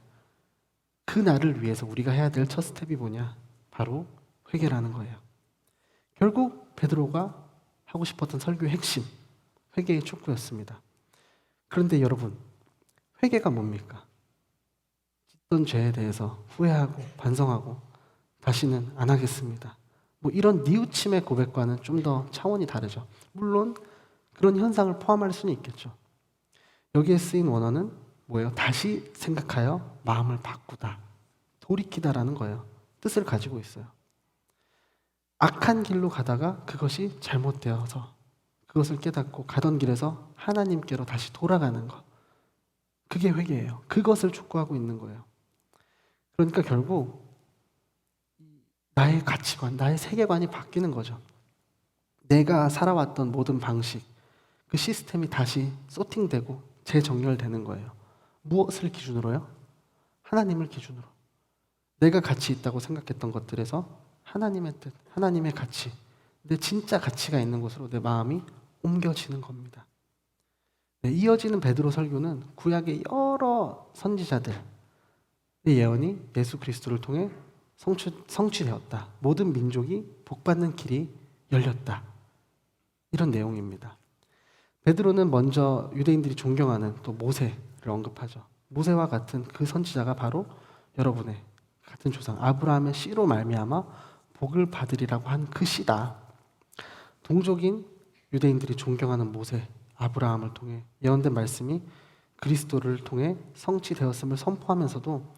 그 날을 위해서 우리가 해야 될 첫 스텝이 뭐냐? 바로 회개라는 거예요. 결국 베드로가 하고 싶었던 설교의 핵심, 회개의 촉구였습니다. 그런데 여러분, 회개가 뭡니까? 짓던 죄에 대해서 후회하고 반성하고 다시는 안 하겠습니다. 뭐 이런 뉘우침의 고백과는 좀 더 차원이 다르죠. 물론 그런 현상을 포함할 수는 있겠죠. 여기에 쓰인 원어는 뭐예요? 다시 생각하여 마음을 바꾸다, 돌이키다라는 거예요. 뜻을 가지고 있어요. 악한 길로 가다가 그것이 잘못되어서 그것을 깨닫고 가던 길에서 하나님께로 다시 돌아가는 것. 그게 회개예요. 그것을 촉구하고 있는 거예요. 그러니까 결국 나의 가치관, 나의 세계관이 바뀌는 거죠. 내가 살아왔던 모든 방식, 그 시스템이 다시 소팅되고 재정렬되는 거예요. 무엇을 기준으로요? 하나님을 기준으로. 내가 가치 있다고 생각했던 것들에서 하나님의 뜻, 하나님의 가치, 내 진짜 가치가 있는 곳으로 내 마음이 옮겨지는 겁니다. 네, 이어지는 베드로 설교는 구약의 여러 선지자들의 예언이 예수 그리스도를 통해 성취되었다. 모든 민족이 복받는 길이 열렸다. 이런 내용입니다. 베드로는 먼저 유대인들이 존경하는 또 모세를 언급하죠. 모세와 같은 그 선지자가 바로 여러분의 같은 조상 아브라함의 씨로 말미암아 복을 받으리라고 한 그 씨다. 동족인 유대인들이 존경하는 모세, 아브라함을 통해 예언된 말씀이 그리스도를 통해 성취되었음을 선포하면서도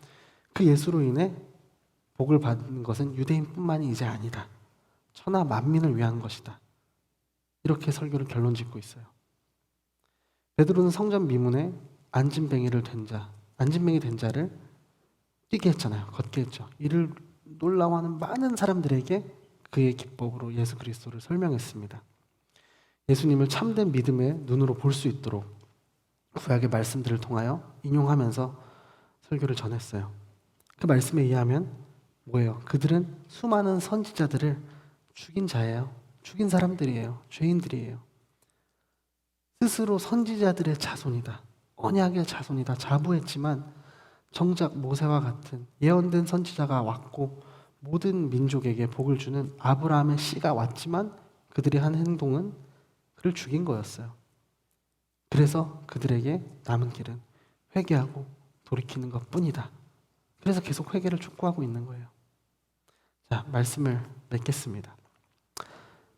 그 예수로 인해 복을 받는 것은 유대인뿐만이 이제 아니다. 천하 만민을 위한 것이다. 이렇게 설교를 결론짓고 있어요. 베드로는 성전 미문에 안진뱅이를 된 자, 안진뱅이 된 자를 뛰게 했잖아요. 걷게 했죠. 이를 놀라워하는 많은 사람들에게 그의 기법으로 예수 그리스도를 설명했습니다. 예수님을 참된 믿음의 눈으로 볼 수 있도록 구약의 말씀들을 통하여 인용하면서 설교를 전했어요. 그 말씀에 의하면 뭐예요? 그들은 수많은 선지자들을 죽인 자예요. 죽인 사람들이에요. 죄인들이에요. 스스로 선지자들의 자손이다. 언약의 자손이다. 자부했지만 정작 모세와 같은 예언된 선지자가 왔고 모든 민족에게 복을 주는 아브라함의 씨가 왔지만 그들이 한 행동은 그를 죽인 거였어요. 그래서 그들에게 남은 길은 회개하고 돌이키는 것뿐이다. 그래서 계속 회개를 촉구하고 있는 거예요. 자, 말씀을 맺겠습니다.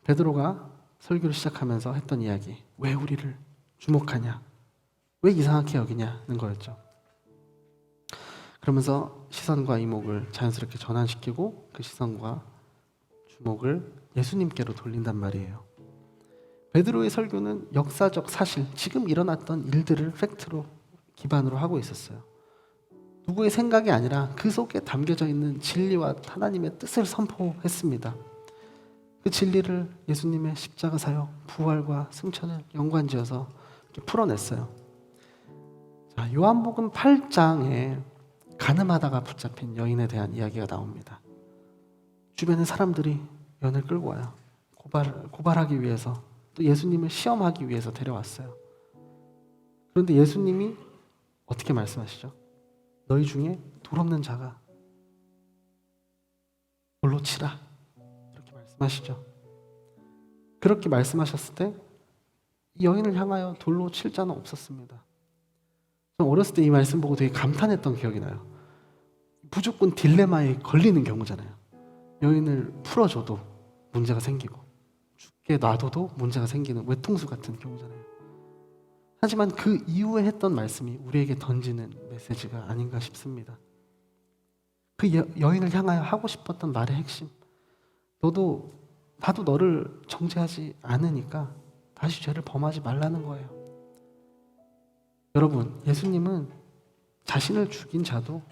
베드로가 설교를 시작하면서 했던 이야기, 왜 우리를 주목하냐? 왜 이상하게 여기냐는 거였죠. 그러면서 시선과 이목을 자연스럽게 전환시키고 그 시선과 주목을 예수님께로 돌린단 말이에요. 베드로의 설교는 역사적 사실, 지금 일어났던 일들을 팩트로 기반으로 하고 있었어요. 누구의 생각이 아니라 그 속에 담겨져 있는 진리와 하나님의 뜻을 선포했습니다. 그 진리를 예수님의 십자가 사역, 부활과 승천을 연관지어서 이렇게 풀어냈어요. 자, 요한복음 8장에 가늠하다가 붙잡힌 여인에 대한 이야기가 나옵니다. 주변에 사람들이 연을 끌고 와요. 고발하기 위해서, 또 예수님을 시험하기 위해서 데려왔어요. 그런데 예수님이 어떻게 말씀하시죠? 너희 중에 돌 없는 자가 돌로 치라. 이렇게 말씀하시죠. 그렇게 말씀하셨을 때 이 여인을 향하여 돌로 칠 자는 없었습니다. 저는 어렸을 때 이 말씀 보고 되게 감탄했던 기억이 나요. 무조건 딜레마에 걸리는 경우잖아요. 여인을 풀어줘도 문제가 생기고 죽게 놔둬도 문제가 생기는 외통수 같은 경우잖아요. 하지만 그 이후에 했던 말씀이 우리에게 던지는 메시지가 아닌가 싶습니다. 그 여인을 향하여 하고 싶었던 말의 핵심, 나도 너를 정죄하지 않으니까 다시 죄를 범하지 말라는 거예요. 여러분, 예수님은 자신을 죽인 자도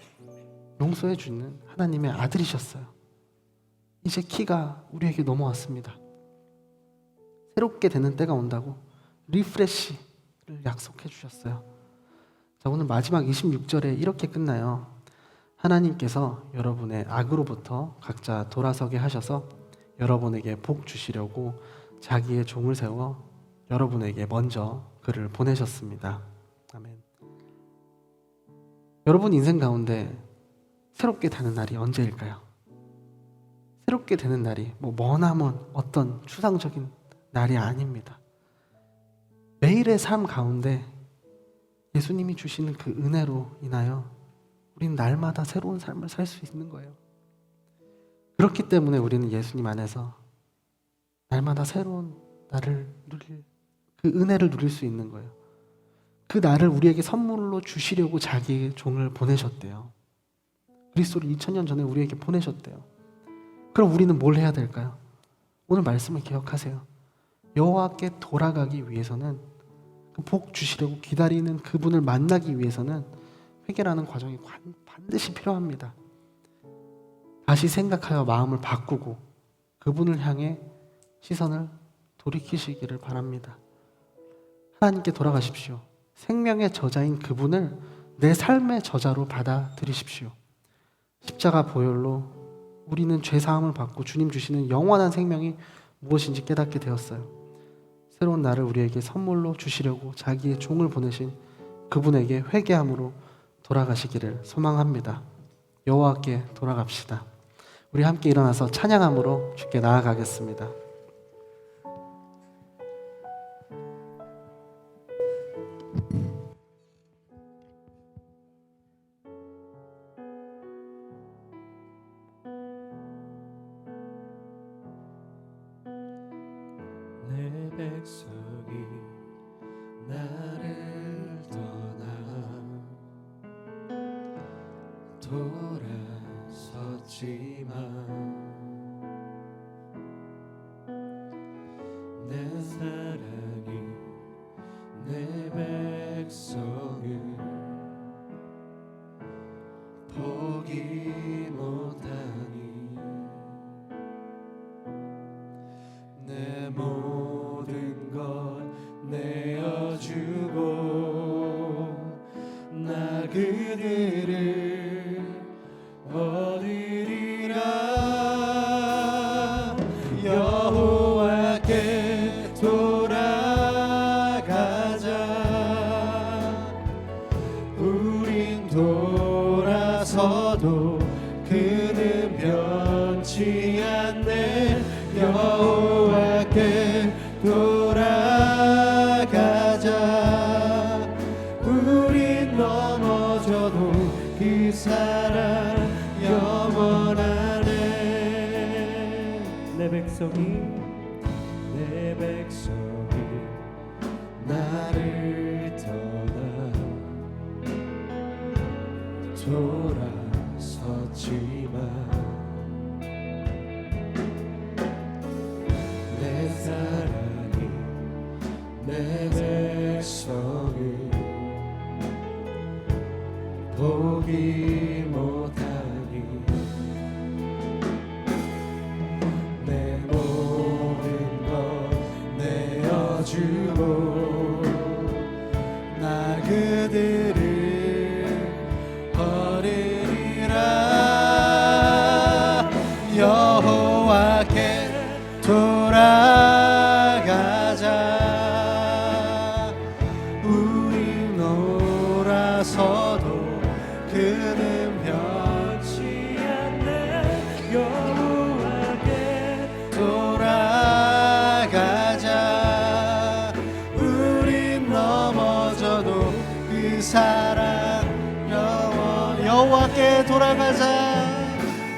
용서해 주는 하나님의 아들이셨어요. 이제 키가 우리에게 넘어왔습니다. 새롭게 되는 때가 온다고 리프레시를 약속해 주셨어요. 자, 오늘 마지막 26절에 이렇게 끝나요. 하나님께서 여러분의 악으로부터 각자 돌아서게 하셔서 여러분에게 복 주시려고 자기의 종을 세워 여러분에게 먼저 그를 보내셨습니다. 아멘. 여러분 인생 가운데 새롭게 되는 날이 언제일까요? 새롭게 되는 날이 머나먼 어떤 추상적인 날이 아닙니다. 매일의 삶 가운데 예수님이 주시는 그 은혜로 인하여 우리는 날마다 새로운 삶을 살 수 있는 거예요. 그렇기 때문에 우리는 예수님 안에서 날마다 새로운 날을 누릴, 그 은혜를 누릴 수 있는 거예요. 그 날을 우리에게 선물로 주시려고 자기의 종을 보내셨대요. 그리스도를 2000년 전에 우리에게 보내셨대요. 그럼 우리는 뭘 해야 될까요? 오늘 말씀을 기억하세요. 여호와께 돌아가기 위해서는, 그 복 주시려고 기다리는 그분을 만나기 위해서는 회개라는 과정이 반드시 필요합니다. 다시 생각하여 마음을 바꾸고 그분을 향해 시선을 돌이키시기를 바랍니다. 하나님께 돌아가십시오. 생명의 저자인 그분을 내 삶의 저자로 받아들이십시오. 십자가 보혈로 우리는 죄사함을 받고 주님 주시는 영원한 생명이 무엇인지 깨닫게 되었어요. 새로운 날을 우리에게 선물로 주시려고 자기의 종을 보내신 그분에게 회개함으로 돌아가시기를 소망합니다. 여호와께 돌아갑시다. 우리 함께 일어나서 찬양함으로 주께 나아가겠습니다. 내 백성이 나를 떠나 돌아섰지만 내 사랑이 내 백성을 포기 못하니 내 모든 것 내어주고 나 그들을 얻으리라. 여호와께 돌아가자. 우린 돌아서도 그는 변치 않네. 여호와께 돌아가자. 우린 넘어져도 그 사랑 영원하네. 내 백성이 나를 떠나 돌아섰지만 내 사랑이 내 백성을 포기 못하니 내 모든 것 내어주고 나 그들을 버리리라. 여호와께 돌아가자. 우리 놀아서도 그는 변치 않네. 여호와께 돌아가자. 우린 넘어져도 그 사랑 여호와께 돌아가자.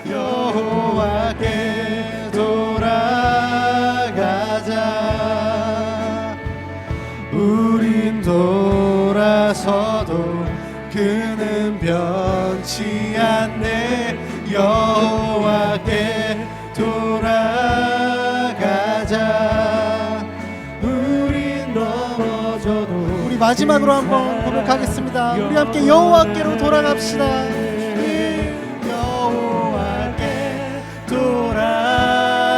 여호와께 돌아가자. 우린 돌아서도 그는 변치 않네. 여호와께 돌아가자. 우린 넘어져도 우리 마지막으로 한번 고백하겠습니다. 우리 함께 여호와께로 돌아갑시다. 여호와께 돌아가자.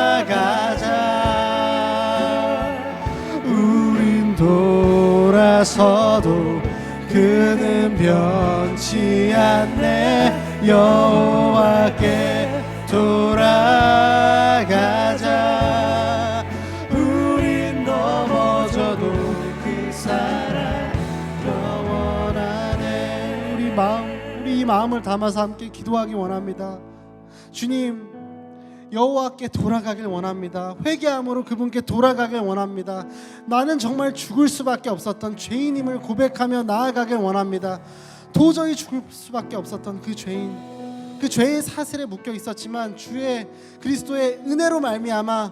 우린 돌아서도 그는 변치 않네. 여호와께 돌아가자. 우린 넘어져도 그 사랑 영원하네. 우리 이 마음을 담아서 함께 기도하기 원합니다. 주님, 여호와께 돌아가길 원합니다. 회개함으로 그분께 돌아가길 원합니다. 나는 정말 죽을 수밖에 없었던 죄인임을 고백하며 나아가길 원합니다. 도저히 죽을 수밖에 없었던 그 죄인, 그 죄의 사슬에 묶여 있었지만 주의 그리스도의 은혜로 말미암아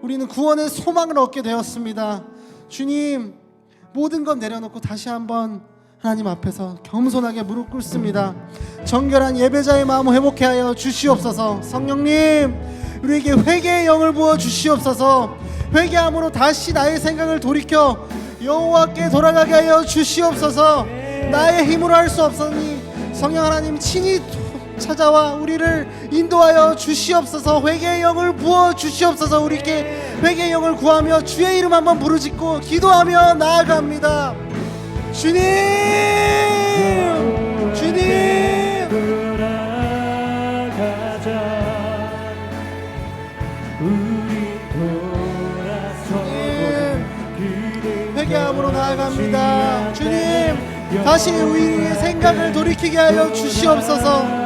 우리는 구원의 소망을 얻게 되었습니다. 주님, 모든 것 내려놓고 다시 한번 하나님 앞에서 겸손하게 무릎 꿇습니다. 정결한 예배자의 마음을 회복케 하여 주시옵소서. 성령님, 우리에게 회개의 영을 부어 주시옵소서. 회개함으로 다시 나의 생각을 돌이켜 여호와께 돌아가게 하여 주시옵소서. 나의 힘으로 할 수 없으니 성령 하나님 친히 찾아와 우리를 인도하여 주시옵소서. 회개의 영을 부어 주시옵소서. 우리께 회개의 영을 구하며 주의 이름 한번 부르짖고 기도하며 나아갑니다. 주님, 주님, 돌아가자. 우리 돌아서 회개함으로 나아갑니다. 주님, 다시 우리의 생각을 돌이키게 하여 주시옵소서.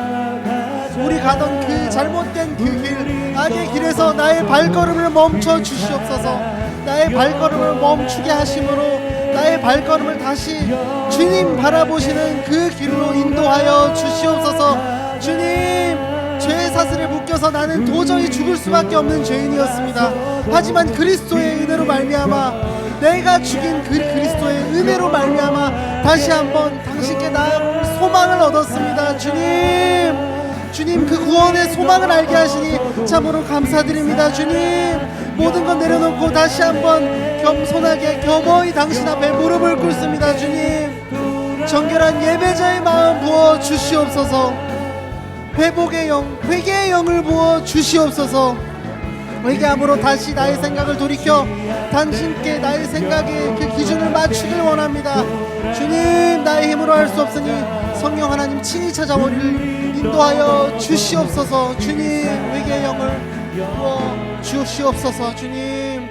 우리 가던 그 잘못된 그 길, 악의 길에서 나의 발걸음을 멈춰 주시옵소서. 나의 발걸음을 멈추게 하심으로 나의 발걸음을 다시 주님 바라보시는 그 길로 인도하여 주시옵소서. 주님, 죄의 사슬에 묶여서 나는 도저히 죽을 수밖에 없는 죄인이었습니다. 하지만 그리스도의 은혜로 말미암아, 내가 죽인 그 그리스도의 은혜로 말미암아 다시 한번 당신께 나아올 소망을 얻었습니다. 주님, 그 구원의 소망을 알게 하시니 참으로 감사드립니다. 주님, 모든 것 내려놓고 다시 한번 겸손하게 겸허히 당신 앞에 무릎을 꿇습니다. 주님, 정결한 예배자의 마음 부어 주시옵소서. 회복의 영, 회개의 영을 부어 주시옵소서. 회개함으로 다시 나의 생각을 돌이켜 당신께 나의 생각의 그 기준을 맞추길 원합니다. 주님, 나의 힘으로 할 수 없으니 성령 하나님 친히 찾아와 우리를 인도하여 주시옵소서. 주님, 회개의 영을 부어 주시옵소서. 주님,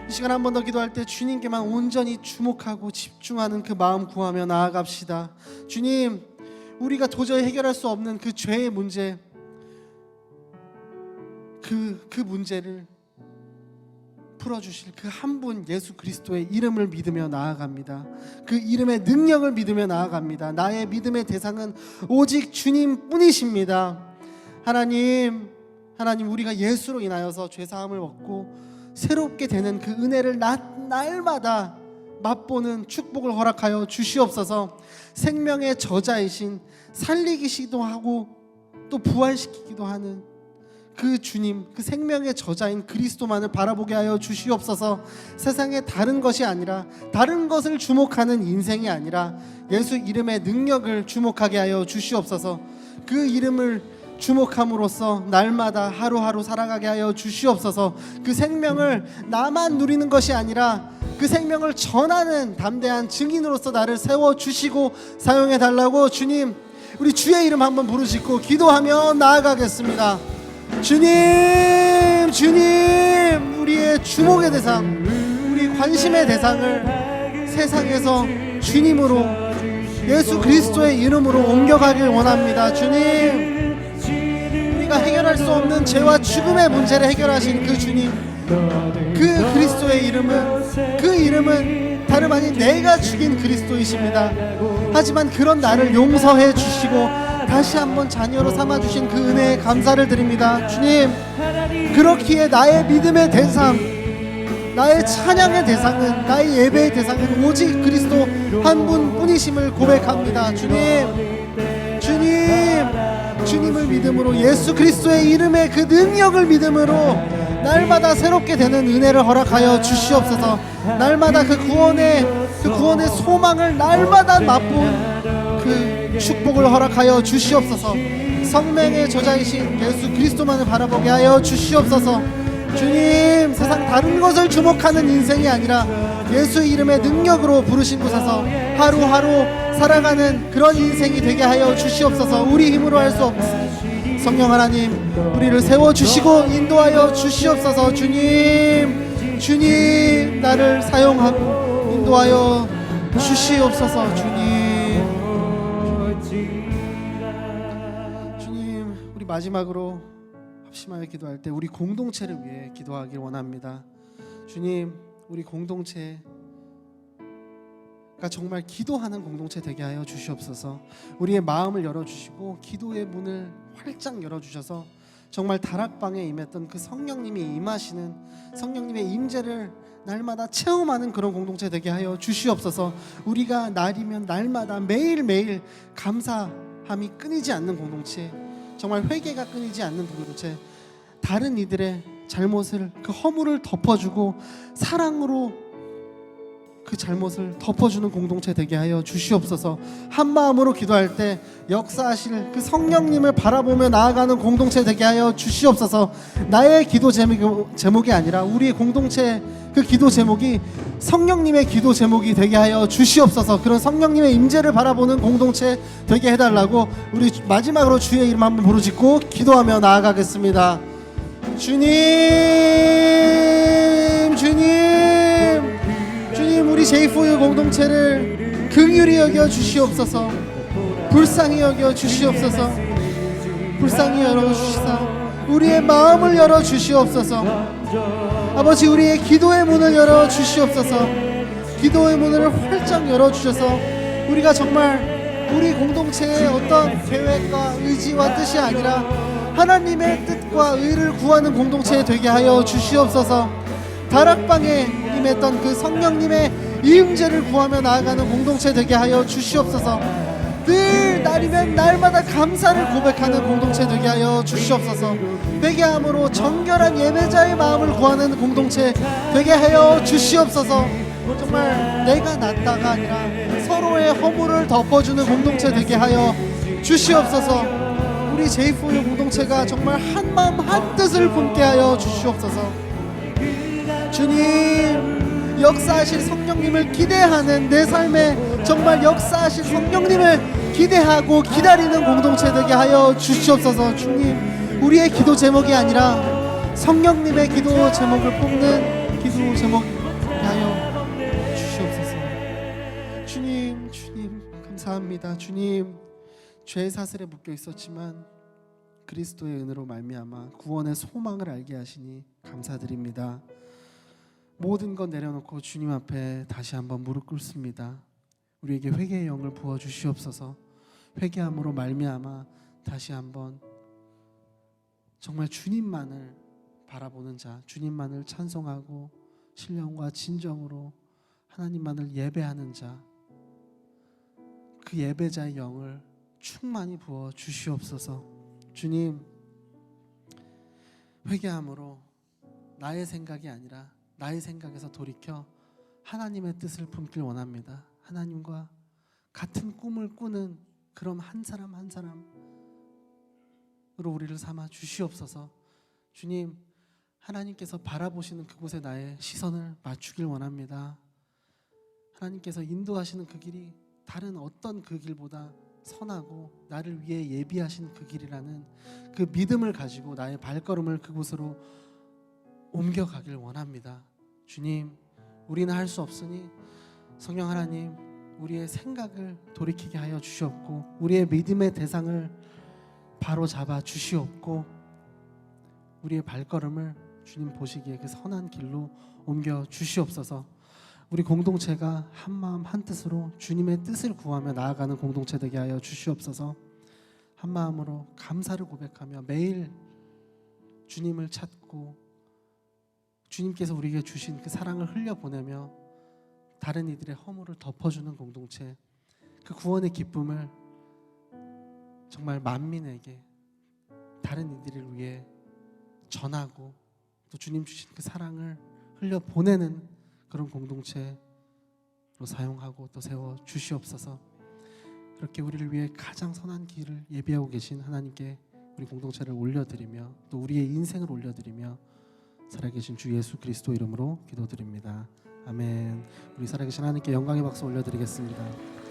이 시간 한 번 더 기도할 때 주님께만 온전히 주목하고 집중하는 그 마음 구하며 나아갑시다. 주님, 우리가 도저히 해결할 수 없는 그 죄의 문제, 그 문제를 풀어주실 그 한 분 예수 그리스도의 이름을 믿으며 나아갑니다. 그 이름의 능력을 믿으며 나아갑니다. 나의 믿음의 대상은 오직 주님뿐이십니다. 하나님, 우리가 예수로 인하여서 죄사함을 얻고 새롭게 되는 그 은혜를 날마다 맛보는 축복을 허락하여 주시옵소서. 생명의 저자이신, 살리기시기도 하고 또 부활시키기도 하는 그 주님, 그 생명의 저자인 그리스도만을 바라보게 하여 주시옵소서. 세상에 다른 것이 아니라, 다른 것을 주목하는 인생이 아니라 예수 이름의 능력을 주목하게 하여 주시옵소서. 그 이름을 주목함으로써 날마다 하루하루 살아가게 하여 주시옵소서. 그 생명을 나만 누리는 것이 아니라 그 생명을 전하는 담대한 증인으로서 나를 세워주시고 사용해달라고 주님, 우리 주의 이름 한번 부르짖고 기도하며 나아가겠습니다. 주님, 우리의 주목의 대상, 우리 관심의 대상을 세상에서 주님으로, 예수 그리스도의 이름으로 옮겨가길 원합니다. 주님, 우리가 해결할 수 없는 죄와 죽음의 문제를 해결하신 그 주님, 그 그리스도의 이름은, 그 이름은 다름 아닌 내가 죽인 그리스도이십니다. 하지만 그런 나를 용서해 주시고 다시 한번 자녀로 삼아주신 그 은혜에 감사를 드립니다. 주님, 그렇기에 나의 믿음의 대상, 나의 찬양의 대상은, 나의 예배의 대상은 오직 그리스도 한 분뿐이심을 고백합니다. 주님, 주님을 믿음으로 예수 그리스도의 이름의 그 능력을 믿음으로 날마다 새롭게 되는 은혜를 허락하여 주시옵소서. 날마다 그 구원의 소망을 날마다 맛본 그 축복을 허락하여 주시옵소서. 성령의 저자이신 예수 그리스도만을 바라보게 하여 주시옵소서. 주님, 세상 다른 것을 주목하는 인생이 아니라 예수 이름의 능력으로 부르신 곳에서 하루하루 살아가는 그런 인생이 되게 하여 주시옵소서. 우리 힘으로 할 수 없습니다. 성령 하나님, 우리를 세워주시고 인도하여 주시옵소서. 주님, 나를 사용하고 인도하여 주시옵소서. 주님, 우리 마지막으로 합심하여 기도할 때 우리 공동체를 위해 기도하길 원합니다. 주님, 우리 공동체가 정말 기도하는 공동체 되게 하여 주시옵소서. 우리의 마음을 열어주시고 기도의 문을 활짝 열어주셔서 정말 다락방에 임했던 그 성령님이 임하시는 성령님의 임재를 날마다 체험하는 그런 공동체 되게 하여 주시옵소서. 우리가 날이면 날마다 매일매일 감사함이 끊이지 않는 공동체, 정말 회개가 끊이지 않는 공동체, 다른 이들의 잘못을 그 허물을 덮어주고 사랑으로 그 잘못을 덮어주는 공동체 되게 하여 주시옵소서. 한 마음으로 기도할 때 역사하실 그 성령님을 바라보며 나아가는 공동체 되게 하여 주시옵소서. 나의 기도 제목이 아니라 우리의 공동체 그 기도 제목이 성령님의 기도 제목이 되게 하여 주시옵소서. 그런 성령님의 임재를 바라보는 공동체 되게 해달라고 우리 마지막으로 주의 이름 한번 부르짖고 기도하며 나아가겠습니다. 주님, 우리 J4U 공동체를 긍휼히 여겨 주시옵소서. 불쌍히 여겨 주시옵소서. 불쌍히 열어 주시사 우리의 마음을 열어 주시옵소서. 아버지, 우리의 기도의 문을 열어 주시옵소서. 기도의 문을 활짝 열어 주셔서 우리가 정말 우리 공동체의 어떤 계획과 의지와 뜻이 아니라 하나님의 뜻과 의를 구하는 공동체 되게 하여 주시옵소서. 다락방에 임했던 그 성령님의 임재를 구하며 나아가는 공동체 되게 하여 주시옵소서. 늘 날이면 날마다 감사를 고백하는 공동체 되게 하여 주시옵소서. 회개함으로 정결한 예배자의 마음을 구하는 공동체 되게 하여 주시옵소서. 정말 내가 낫다가 아니라 서로의 허물을 덮어주는 공동체 되게 하여 주시옵소서. 우리 J4U 공동체가 정말 한마음 한뜻을 품게 하여 주시옵소서. 주님, 역사하실 성령님을 기대하는 내 삶에 정말 역사하실 성령님을 기대하고 기다리는 공동체 되게 하여 주시옵소서. 주님, 우리의 기도 제목이 아니라 성령님의 기도 제목을 뽑는 기도 제목이 하여 주시옵소서. 주님, 감사합니다. 주님, 죄 사슬에 묶여 있었지만 그리스도의 은혜로 말미암아 구원의 소망을 알게 하시니 감사드립니다. 모든 것 내려놓고 주님 앞에 다시 한번 무릎 꿇습니다. 우리에게 회개의 영을 부어 주시옵소서. 회개함으로 말미암아 다시 한번 정말 주님만을 바라보는 자, 주님만을 찬송하고 신령과 진정으로 하나님만을 예배하는 자, 그 예배자의 영을 충만히 부어 주시옵소서. 주님, 회개함으로 나의 생각이 아니라 나의 생각에서 돌이켜 하나님의 뜻을 품길 원합니다. 하나님과 같은 꿈을 꾸는 그런 한 사람 한 사람으로 우리를 삼아 주시옵소서. 주님, 하나님께서 바라보시는 그곳에 나의 시선을 맞추길 원합니다. 하나님께서 인도하시는 그 길이 다른 어떤 그 길보다 선하고 나를 위해 예비하신 그 길이라는 그 믿음을 가지고 나의 발걸음을 그곳으로 옮겨가길 원합니다. 주님, 우리는 할 수 없으니 성령 하나님, 우리의 생각을 돌이키게 하여 주시옵고 우리의 믿음의 대상을 바로 잡아 주시옵고 우리의 발걸음을 주님 보시기에 그 선한 길로 옮겨 주시옵소서. 우리 공동체가 한마음 한뜻으로 주님의 뜻을 구하며 나아가는 공동체 되게 하여 주시옵소서. 한마음으로 감사를 고백하며 매일 주님을 찾고 주님께서 우리에게 주신 그 사랑을 흘려보내며 다른 이들의 허물을 덮어주는 공동체, 그 구원의 기쁨을 정말 만민에게 다른 이들을 위해 전하고 또 주님 주신 그 사랑을 흘려 보내는 그런 공동체로 사용하고 또 세워 주시옵소서. 그렇게 우리를 위해 가장 선한 길을 예비하고 계신 하나님께 우리 공동체를 올려드리며 또 우리의 인생을 올려드리며 살아계신 주 예수 그리스도 이름으로 기도드립니다. 아멘. 우리 살아계신 하나님께 영광의 박수 올려드리겠습니다.